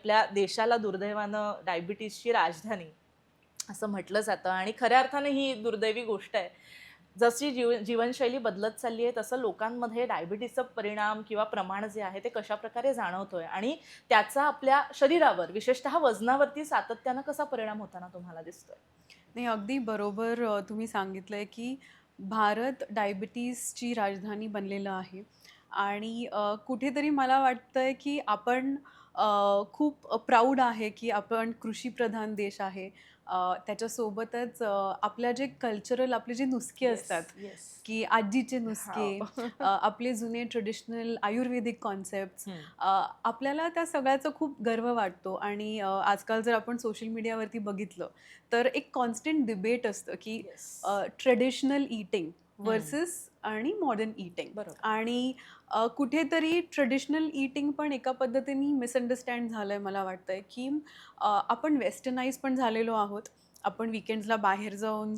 आपल्या देशाला दुर्दैवानं डायबिटीजची राजधानी असं म्हटलं जातं आणि खऱ्या अर्थाने ही दुर्दैवी गोष्ट आहे. जशी जीवनशैली बदलत चालली आहे तसं लोकांमध्ये डायबिटीजचा परिणाम किंवा प्रमाण जे आहे ते कशाप्रकारे जाणवतोय आणि त्याचा आपल्या शरीरावर विशेषतः वजनावरती सातत्यानं कसा परिणाम होताना तुम्हाला दिसतोय? नाही, अगदी बरोबर तुम्ही सांगितलंय, की भारत डायबिटीजची राजधानी बनलेलं आहे आणि कुठेतरी मला वाटतंय, की आपण खूप प्राऊड आहे, की आपण कृषीप्रधान देश आहे. त्याच्यासोबतच आपल्या जे कल्चरल आपले जे नुसके येस, असतात, येस. की आजीचे नुसके, हां. आपले जुने ट्रेडिशनल आयुर्वेदिक कॉन्सेप्ट्स, हं. आपल्याला त्या सगळ्याचा खूप गर्व वाटतो आणि आजकाल जर आपण सोशल मीडियावरती बघितलं, तर एक कॉन्स्टंट डिबेट असतं, की येस. ट्रेडिशनल ईटिंग हं. व्हर्सेस आणि मॉडर्न ईटिंग. बरोबर. आणि कुठेतरी ट्रेडिशनल ईटिंग पण एका पद्धतीने मिसअंडरस्टँड झालंय मला वाटतंय, की आपण वेस्टर्नाइज पण झालेलो आहोत. आपण वीकेंड्सला बाहेर जाऊन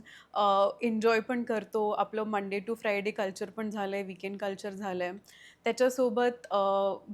एन्जॉय पण करतो. आपलं मंडे टू फ्रायडे कल्चर पण झालंय, वीकेंड कल्चर झालंय. त्याच्यासोबत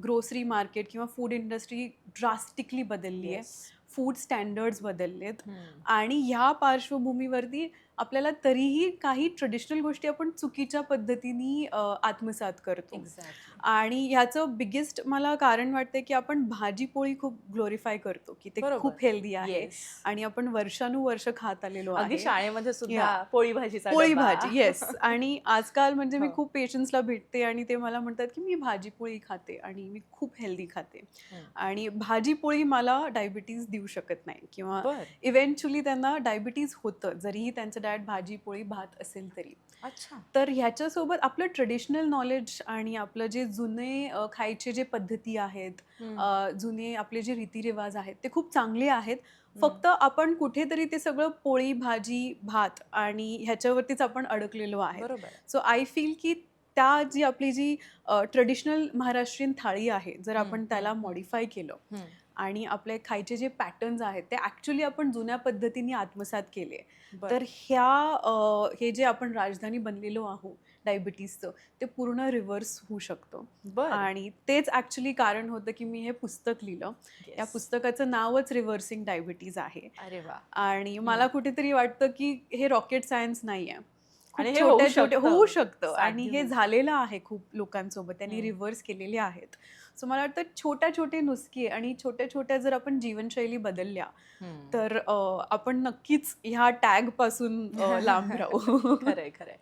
ग्रोसरी मार्केट किंवा फूड इंडस्ट्री ड्रास्टिकली बदलली आहे. येस. फूड स्टँडर्ड्स बदललेत हं. आणि ह्या पार्श्वभूमीवरती आपल्याला तरीही काही ट्रेडिशनल गोष्टी आपण चुकीच्या पद्धतीने आत्मसात करतो. एक्झॅक्टली. आणि ह्याचं बिगेस्ट मला कारण वाटतंय, की आपण भाजी-पोळी खूप ग्लोरिफाय करतो, की ते बरोबर. खूप हेल्दी आहे येस. आणि आपण वर्षानुवर्ष खात आलेलो अगदी आहे. शाळेमध्ये सुद्धा या पोळी भाजीचा पोळी डब्बा. भाजी, येस. आणि आजकाल म्हणजे मी हो. खूप पेशंट्सला भेटते आणि ते मला म्हणतात, की "मी भाजी-पोळी खाते आणि मी खूप हेल्दी खाते." हं. आणि भाजी-पोळी मला डायबिटीज देऊ शकत नाही किंवा बरं. इव्हेंच्युअली त्यांना डायबिटीज होतं, जरीही त्यांचं डाएट भाजी-पोळी, भात असेल तरी. अच्छा. तर ह्याच्यासोबत आपलं ट्रेडिशनल नॉलेज आणि आपलं जे जुने खायचे जे पद्धती आहेत, हं. जुने आपले जे रीतिरिवाज आहेत, ते खूप चांगले आहेत. हं. फक्त आपण कुठेतरी ते सगळं पोळी, भाजी, भात आणि ह्याच्यावरतीच आपण अडकलेलो आहेत. बरोबर आहे. सो आय फील की जी आपली जी ट्रेडिशनल महाराष्ट्रीयन थाळी आहे, जर हं, आपण हं, त्याला हं, मॉडिफाय केलं हं. आणि आपले खायचे जे पॅटर्न्स आहेत, ते ॲक्चुअली आपण जुन्या पद्धतीने आत्मसात केले, बरं. तर हे जे आपण राजधानी बनलेलो आहोत डायबिटीजचं, ते पूर्ण रिव्हर्स होऊ शकतं. बरं. आणि तेच ॲक्चुअली कारण होतं, की मी हे पुस्तक लिहिलं. या येस. पुस्तकाचं नावच रिव्हर्सिंग डायबिटीज आहे. अरे वाह! आणि हं. मला कुठेतरी वाटतं, की हे रॉकेट सायन्स नाहीये. आणि खूप हे होऊ छोट्या-छोट्या होऊ शकतं. शकतं आणि साध्य हे होऊ झालेलं शकतं. आहे खूप लोकांसोबत. त्यांनी हं. रिव्हर्स केलेले आहेत. सो मला वाटतं छोट्या-छोटे नुसके आणि छोट्या-छोट्या जर आपण जीवनशैली बदलल्या, हं. तर आपण नक्कीच ह्या टॅगपासून लांब राहू. खरंय, खरंय.